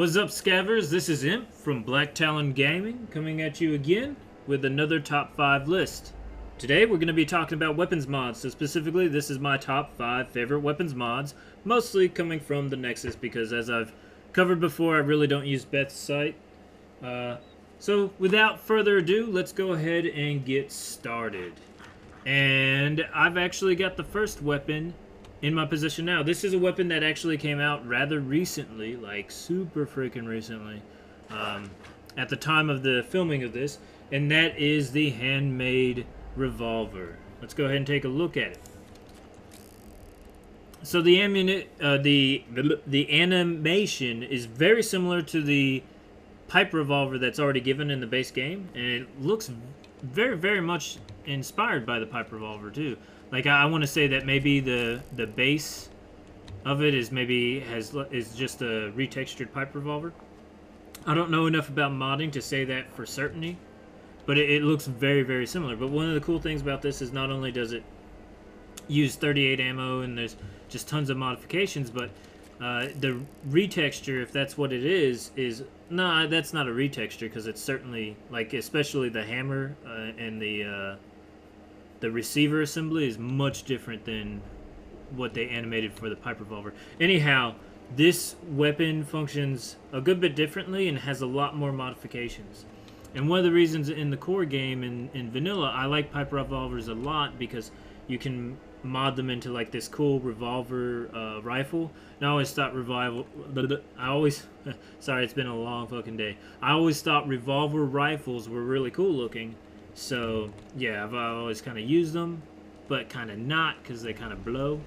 What's up, Scavers? This is Imp from Black Talon Gaming coming at you again with another top 5 list. Today we're going to be talking about weapons mods, so specifically this is my top 5 favorite weapons mods, mostly coming from the Nexus because as I've covered before, I really don't use Beth's site. So without further ado, let's go ahead and get started. And I've actually got the first weapon in my possession now. This is a weapon that actually came out rather recently, like super freaking recently, at the time of the filming of this, and that is the handmade revolver. Let's go ahead and take a look at it. So the animation is very similar to the pipe revolver that's already given in the base game, and it looks very, very much inspired by the pipe revolver too. Like I want to say that maybe the base of it is just a retextured pipe revolver. I don't know enough about modding to say that for certainty, but it looks very, very similar. But one of the cool things about this is not only does it use 38 ammo and there's just tons of modifications, but the retexture, if that's what it is no, that's not a retexture because it's certainly, like, especially the hammer and the receiver assembly is much different than what they animated for the pipe revolver. Anyhow, this weapon functions a good bit differently and has a lot more modifications. And one of the reasons in the core game in vanilla I like pipe revolvers a lot because you can mod them into like this cool revolver rifle. And I always thought sorry, it's been a long fucking day. I always thought revolver rifles were really cool looking. So yeah, I've always kind of used them, but kind of not because they kind of blow.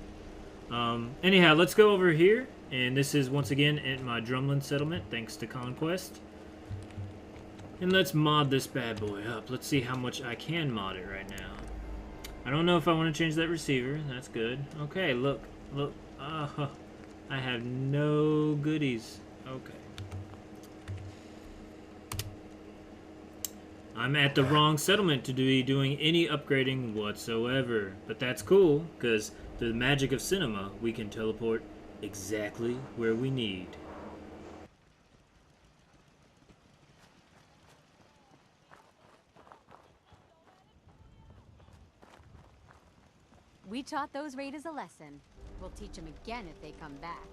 Anyhow, let's go over here, and this is once again at my Drumlin settlement, thanks to Conquest. And let's mod this bad boy up. Let's see how much I can mod it right now. I don't know if I want to change that receiver. That's good. Okay, look. I have no goodies. Okay. I'm at the wrong settlement to be doing any upgrading whatsoever. But that's cool, because through the magic of cinema, we can teleport exactly where we need. We taught those raiders a lesson. We'll teach them again if they come back.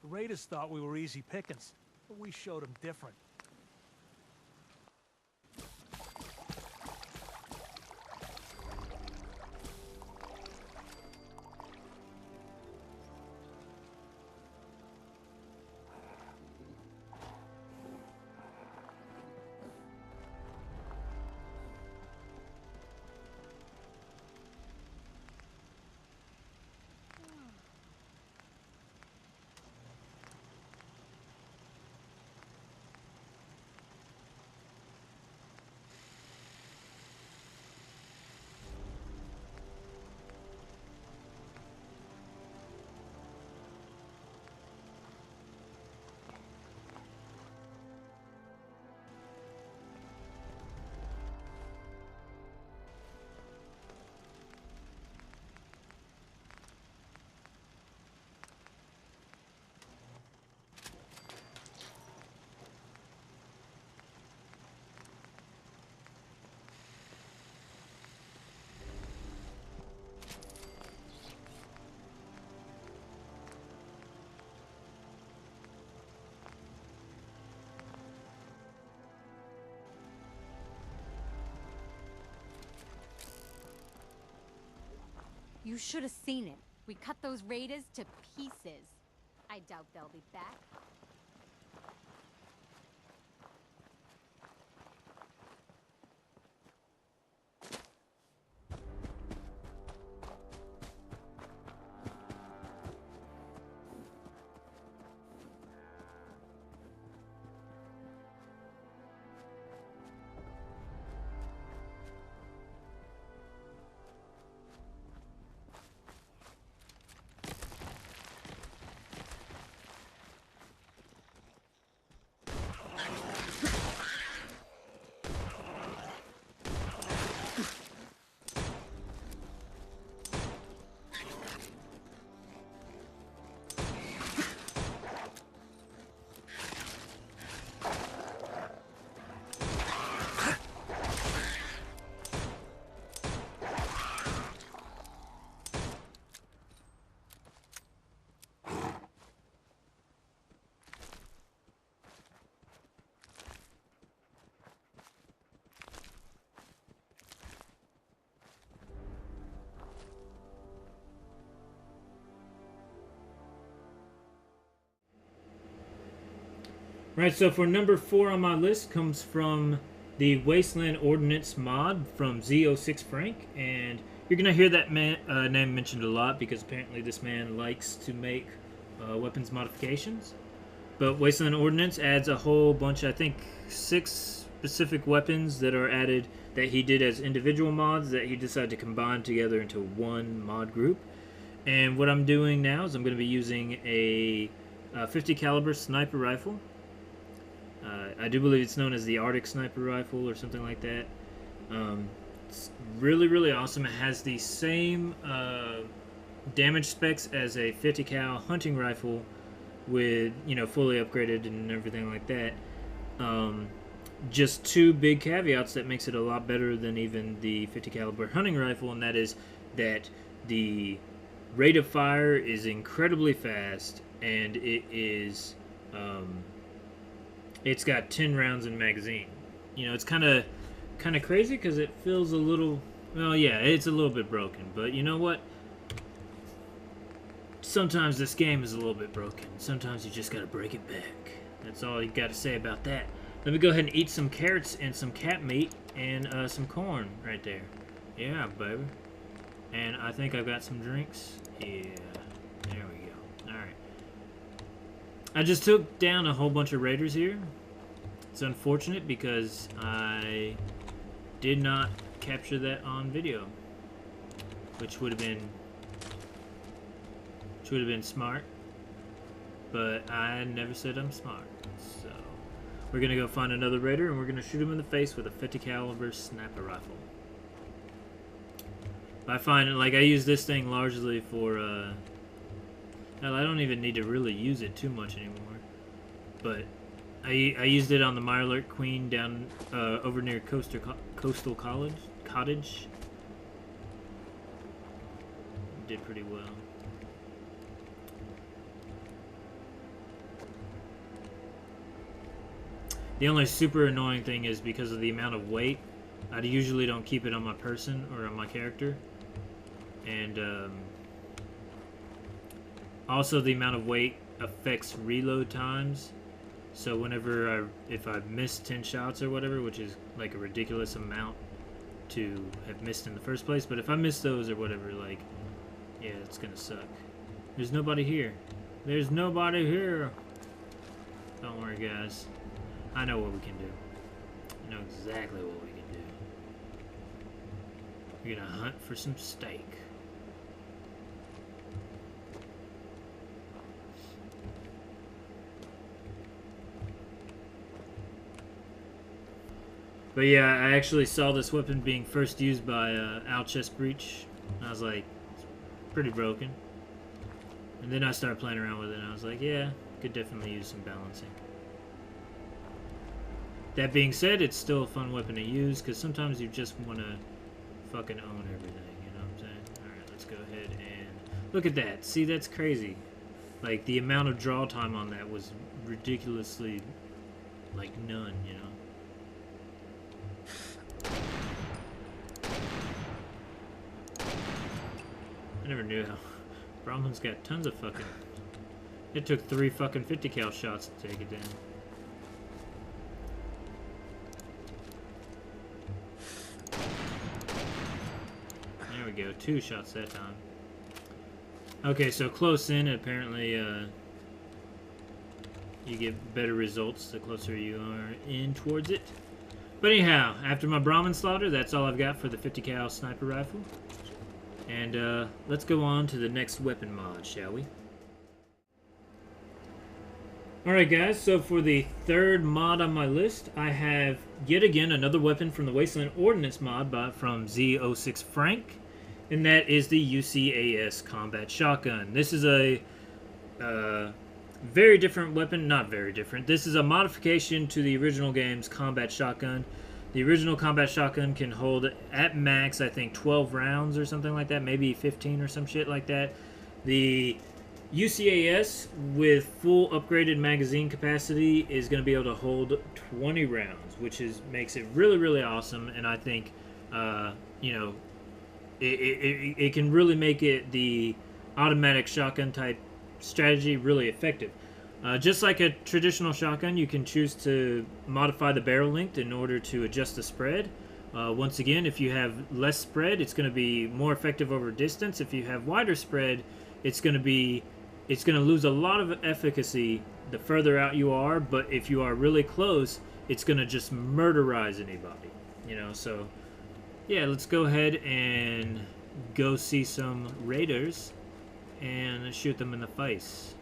The raiders thought we were easy pickings, but we showed them different. You should have seen it. We cut those raiders to pieces. I doubt they'll be back. Right, so for number 4 on my list comes from the Wasteland Ordinance mod from Z06 Frank, and you're going to hear that name mentioned a lot because apparently this man likes to make weapons modifications. But Wasteland Ordinance adds a whole bunch, I think 6 specific weapons that are added that he did as individual mods that he decided to combine together into one mod group. And what I'm doing now is I'm going to be using a 50 caliber sniper rifle. I do believe it's known as the Arctic sniper rifle or something like that. It's really, really awesome. It has the same damage specs as a 50 cal hunting rifle with, you know, fully upgraded and everything like that. Just 2 big caveats that makes it a lot better than even the 50 caliber hunting rifle, and that is that the rate of fire is incredibly fast, and it is it's got 10 rounds in magazine. You know, it's kind of crazy because it feels a little, well, yeah, it's a little bit broken, but you know what? Sometimes this game is a little bit broken. Sometimes you just gotta break it back. That's all you gotta say about that. Let me go ahead and eat some carrots and some cat meat and some corn right there. Yeah, baby. And I think I've got some drinks. Yeah, there we go. Alright. I just took down a whole bunch of raiders here. It's unfortunate because I did not capture that on video, which would have been smart, but I never said I'm smart. So we're gonna go find another raider and we're gonna shoot him in the face with a 50 caliber sniper rifle. I find, like, I use this thing largely for hell, I don't even need to really use it too much anymore, but I used it on the Mirelurk Queen down over near Coastal Cottage. Did pretty well. The only super annoying thing is because of the amount of weight, I usually don't keep it on my person or on my character, and also the amount of weight affects reload times. So whenever if I've missed 10 shots or whatever, which is like a ridiculous amount to have missed in the first place, but if I miss those or whatever, like, yeah, it's gonna suck. There's nobody here. There's nobody here. Don't worry, guys. I know what we can do. I know exactly what we can do. We're gonna hunt for some steak. But yeah, I actually saw this weapon being first used by Al Chestbreach. I was like, it's pretty broken. And then I started playing around with it and I was like, yeah, could definitely use some balancing. That being said, it's still a fun weapon to use because sometimes you just want to fucking own everything, you know what I'm saying? Alright, let's go ahead and look at that. See, that's crazy. Like, the amount of draw time on that was ridiculously, like, none, you know? I never knew how. Brahman's got tons of fucking... It took 3 fucking 50 cal shots to take it down. There we go, 2 shots that time. Okay, so close in, apparently you get better results the closer you are in towards it. But anyhow, after my Brahmin slaughter, that's all I've got for the 50 cal sniper rifle. And let's go on to the next weapon mod, shall we? Alright guys, so for the third mod on my list, I have yet again another weapon from the Wasteland Ordinance mod from Z06 Frank, and that is the UCAS Combat Shotgun. This is a very different weapon, not very different. This is a modification to the original game's Combat Shotgun. The original Combat Shotgun can hold at max, I think, 12 rounds or something like that, maybe 15 or some shit like that. The UCAS with full upgraded magazine capacity is going to be able to hold 20 rounds, which makes it really, really awesome. And I think, you know, it can really make it the automatic shotgun type strategy really effective. Just like a traditional shotgun, you can choose to modify the barrel length in order to adjust the spread. Once again, if you have less spread, it's going to be more effective over distance. If you have wider spread, it's going to lose a lot of efficacy the further out you are, but if you are really close, it's going to just murderize anybody, you know. So yeah, let's go ahead and go see some raiders and shoot them in the face.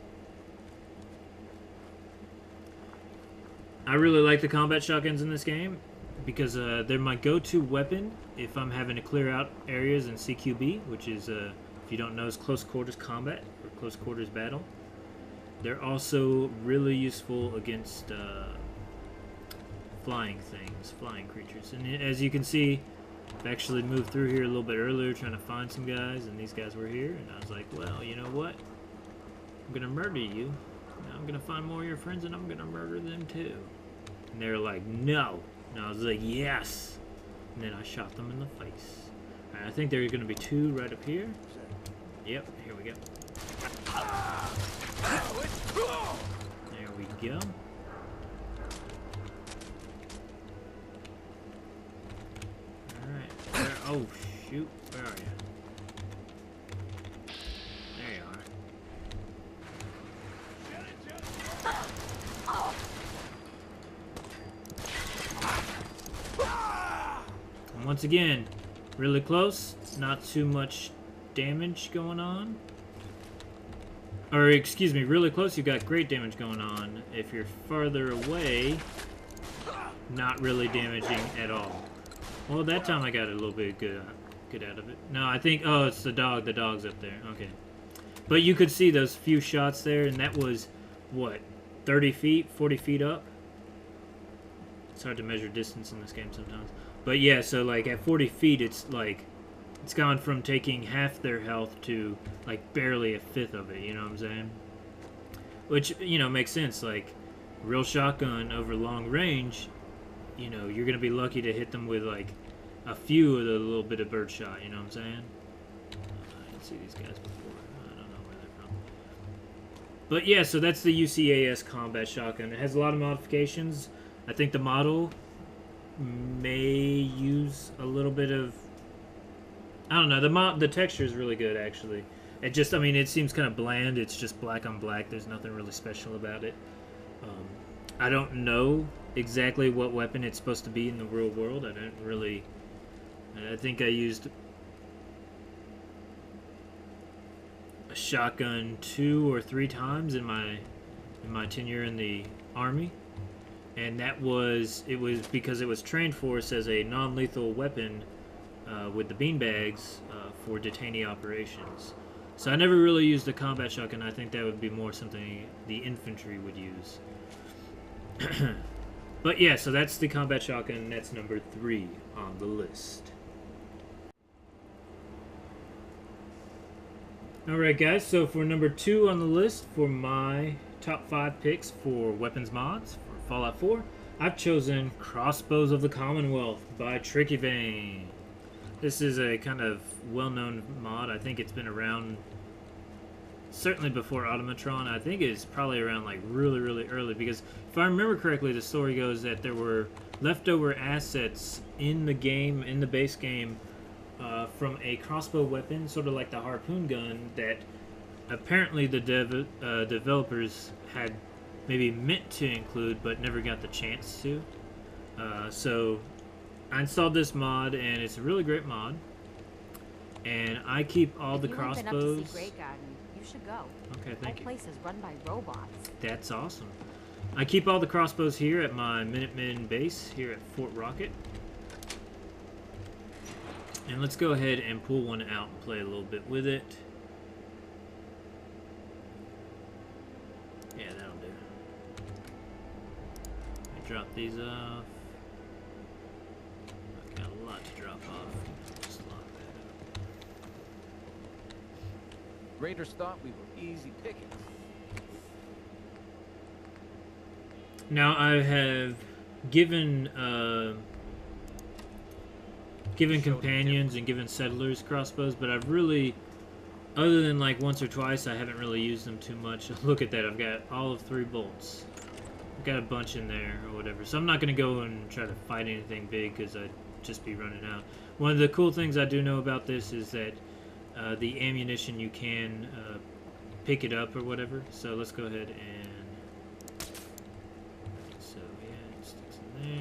I really like the combat shotguns in this game because they're my go-to weapon if I'm having to clear out areas in CQB, which is, if you don't know, is close quarters combat or close quarters battle. They're also really useful against flying things, flying creatures. And as you can see, I've actually moved through here a little bit earlier trying to find some guys, and these guys were here, and I was like, well, you know what? I'm gonna murder you. I'm gonna find more of your friends, and I'm gonna murder them too. And they were like, no. And I was like, yes. And then I shot them in the face. Alright, I think there are gonna be 2 right up here. Yep, here we go. There we go. Alright. Oh, shoot. Where are you? There you are. And once again, really close. Not too much damage going on. Or, excuse me, really close, you've got great damage going on. If you're farther away, not really damaging at all. Well, that time I got a little bit good out of it. No, I think, oh, it's the dog. The dog's up there. Okay. But you could see those few shots there, and that was, what, 30 feet, 40 feet up? It's hard to measure distance in this game sometimes. But yeah, so, like, at 40 feet, it's, like, it's gone from taking half their health to, like, barely a fifth of it, you know what I'm saying? Which, you know, makes sense. Like, real shotgun over long range, you know, you're going to be lucky to hit them with, like, a few of the little bit of birdshot, you know what I'm saying? I didn't see these guys before. I don't know where they're from. But, yeah, so that's the UCAS combat shotgun. It has a lot of modifications. I think the model may use a little bit of... I don't know, the texture is really good, actually. It just, I mean, it seems kind of bland. It's just black on black. There's nothing really special about it. I don't know exactly what weapon it's supposed to be in the real world. I don't really... I think I used a shotgun 2 or 3 times in my tenure in the Army. And it was because it was trained for us as a non-lethal weapon with the beanbags for detainee operations. So I never really used a combat shotgun. I think that would be more something the infantry would use. But yeah, so that's the combat shotgun. That's number 3 on the list. Alright guys, so for number 2 on the list for my top 5 picks for weapons mods for Fallout 4, I've chosen Crossbows of the Commonwealth by Tricky Vein. This is a kind of well-known mod. I think it's been around certainly before Automatron. I think it's probably around like really early, because if I remember correctly, the story goes that there were leftover assets in the game, in the base game, from a crossbow weapon, sort of like the harpoon gun, that apparently the developers had maybe meant to include but never got the chance to. So I installed this mod, and it's a really great mod. And I keep all the crossbows. If you haven't been up to see Great Garden, you should go. Okay, thank you. The whole place is run by robots. That's awesome. I keep all the crossbows here at my Minutemen base here at Fort Rocket. And let's go ahead and pull one out and play a little bit with it. Yeah, that'll do. I drop these off. I've got a lot to drop off. Just lock that up. Raiders thought we were easy pickings. Now I have given given companions and given settlers crossbows, but I've really, other than like once or twice, I haven't really used them too much. Look at that, I've got all of 3 bolts. I've got a bunch in there or whatever, so I'm not going to go and try to fight anything big because I'd just be running out. One of the cool things I do know about this is that the ammunition, you can pick it up or whatever, so let's go ahead and, so yeah, it sticks in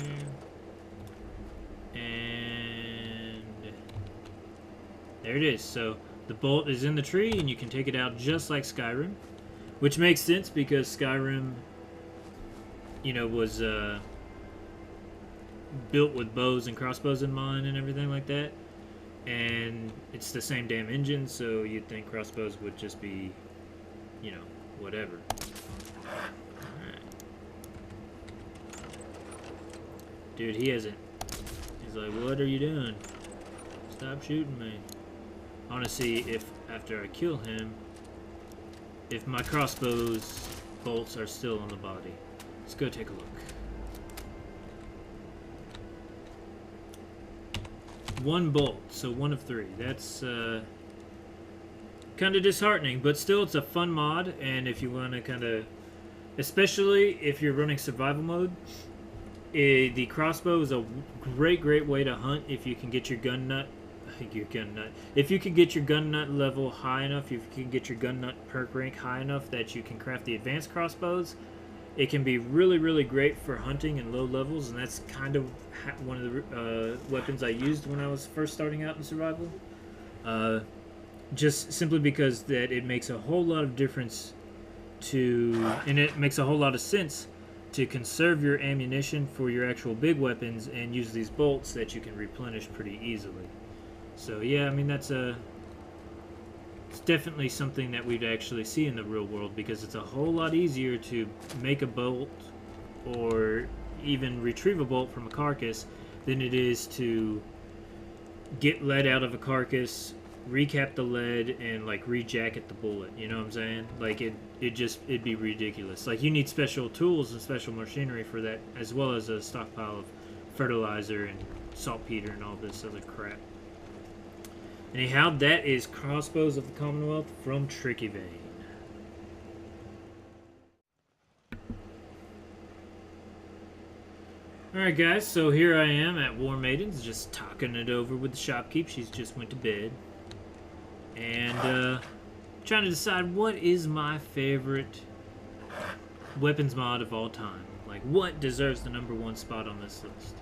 there, and there it is. So the bolt is in the tree, and you can take it out just like Skyrim, which makes sense because Skyrim, you know, was built with bows and crossbows in mind and everything like that, and it's the same damn engine, so you'd think crossbows would just be, you know, whatever. Alright. Dude, he hasn't. He's like, what are you doing? Stop shooting me. I want to see if, after I kill him, if my crossbow's bolts are still on the body. Let's go take a look. One bolt, so 1 of 3. That's kind of disheartening, but still it's a fun mod, and if you want to kind of, especially if you're running survival mode, the crossbow is a great way to hunt if you can get your gun nut. If you can get your gun nut level high enough, if you can get your gun nut perk rank high enough that you can craft the advanced crossbows, it can be really great for hunting in low levels, and that's kind of one of the weapons I used when I was first starting out in survival. Just simply because that it makes a whole lot of difference to, and it makes a whole lot of sense to conserve your ammunition for your actual big weapons and use these bolts that you can replenish pretty easily. So yeah, I mean, it's definitely something that we'd actually see in the real world, because it's a whole lot easier to make a bolt or even retrieve a bolt from a carcass than it is to get lead out of a carcass, recap the lead, and like rejacket the bullet. You know what I'm saying? Like it'd be ridiculous. Like, you need special tools and special machinery for that, as well as a stockpile of fertilizer and saltpeter and all this other crap. Anyhow, that is Crossbows of the Commonwealth from Tricky Vein. Alright guys, so here I am at War Maidens, just talking it over with the shopkeep. She's just went to bed. And trying to decide what is my favorite weapons mod of all time. Like, what deserves the #1 spot on this list?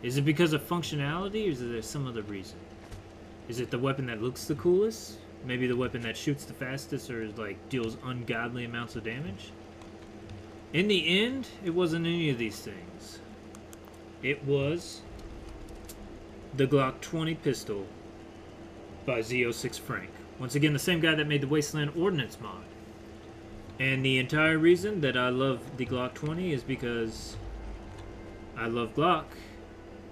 Is it because of functionality, or is there some other reason? Is it the weapon that looks the coolest? Maybe the weapon that shoots the fastest, or like deals ungodly amounts of damage? In the end, it wasn't any of these things. It was the Glock 20 pistol by Z06 Frank. Once again, the same guy that made the Wasteland Ordinance mod. And the entire reason that I love the Glock 20 is because I love Glock,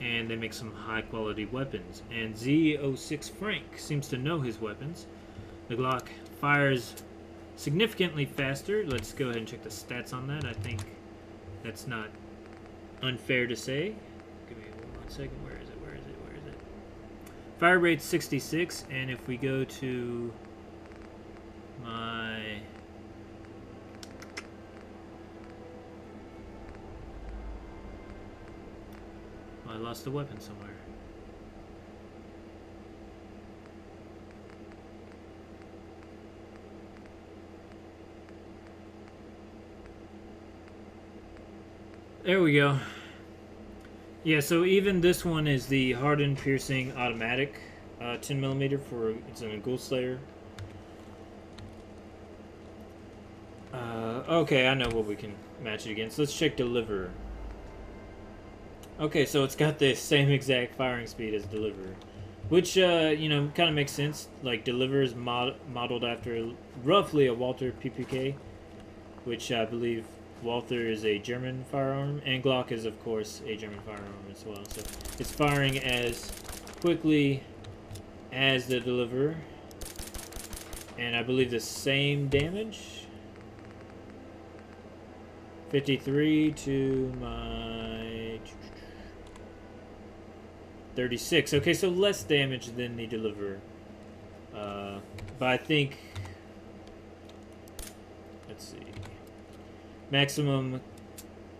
and they make some high quality weapons. And Z06 Frank seems to know his weapons. The Glock fires significantly faster. Let's go ahead and check the stats on that. I think that's not unfair to say. Give me 1 second. Where is it? Fire rate 66, and if we go to my I lost the weapon somewhere. There we go. Yeah, so even this one is the hardened piercing automatic 10mm for it's in a Ghoul Slayer. Okay, I know what we can match it against. Let's check Deliverer. Okay, so it's got the same exact firing speed as Deliverer, which you know, kind of makes sense. Like Deliverer is modeled after roughly a Walther PPK, which I believe Walther is a German firearm, and Glock is, of course, a German firearm as well. So it's firing as quickly as the Deliverer, and I believe the same damage. 53 to my 36. Okay, so less damage than the Deliverer. But I think, let's see. Maximum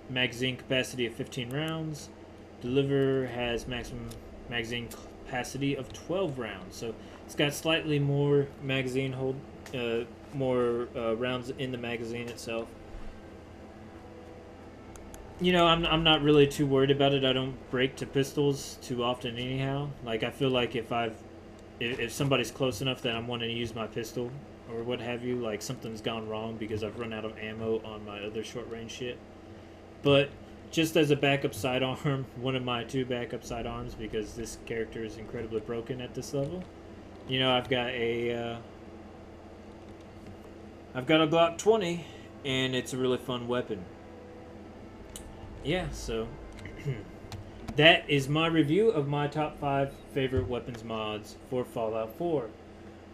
magazine capacity of 15 rounds. Deliverer has maximum magazine capacity of 12 rounds. So it's got slightly more magazine hold, more rounds in the magazine itself. You know, I'm not really too worried about it. I don't break to pistols too often anyhow. Like, I feel like if somebody's close enough that I'm wanting to use my pistol or what have you, like something's gone wrong because I've run out of ammo on my other short range shit. But just as a backup sidearm, one of my 2 backup sidearms, because this character is incredibly broken at this level, you know, I've got a Glock 20, and it's a really fun weapon. Yeah, so that is my review of my top 5 favorite weapons mods for Fallout 4.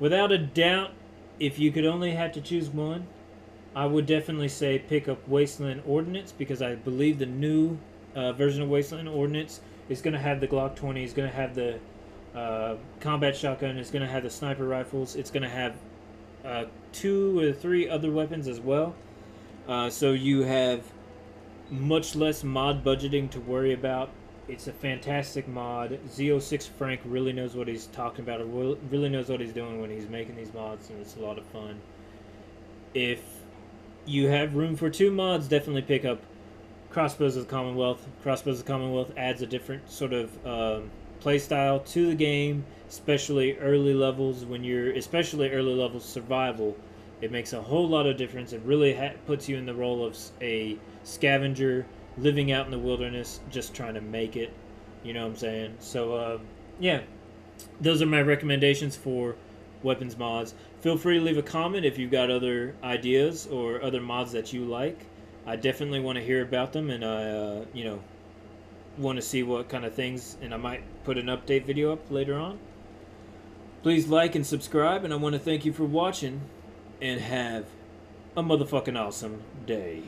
Without a doubt, if you could only have to choose one, I would definitely say pick up Wasteland Ordinance, because I believe the new version of Wasteland Ordinance is going to have the Glock 20, is going to have the combat shotgun, it's going to have the sniper rifles, it's going to have 2 or 3 other weapons as well. So you have much less mod budgeting to worry about. It's a fantastic mod. Z06 Frank really knows what he's talking about, or really knows what he's doing when he's making these mods, and it's a lot of fun. If you have room for 2 mods, definitely pick up Crossbows of the Commonwealth. Crossbows of the Commonwealth adds a different sort of playstyle to the game, especially early levels. Especially early levels survival, it makes a whole lot of difference. It really puts you in the role of a scavenger living out in the wilderness, just trying to make it. You know what I'm saying? So, yeah, those are my recommendations for weapons mods. Feel free to leave a comment if you've got other ideas or other mods that you like. I definitely want to hear about them, and I, you know, want to see what kind of things, and I might put an update video up later on. Please like and subscribe, and I want to thank you for watching, and have a motherfucking awesome day.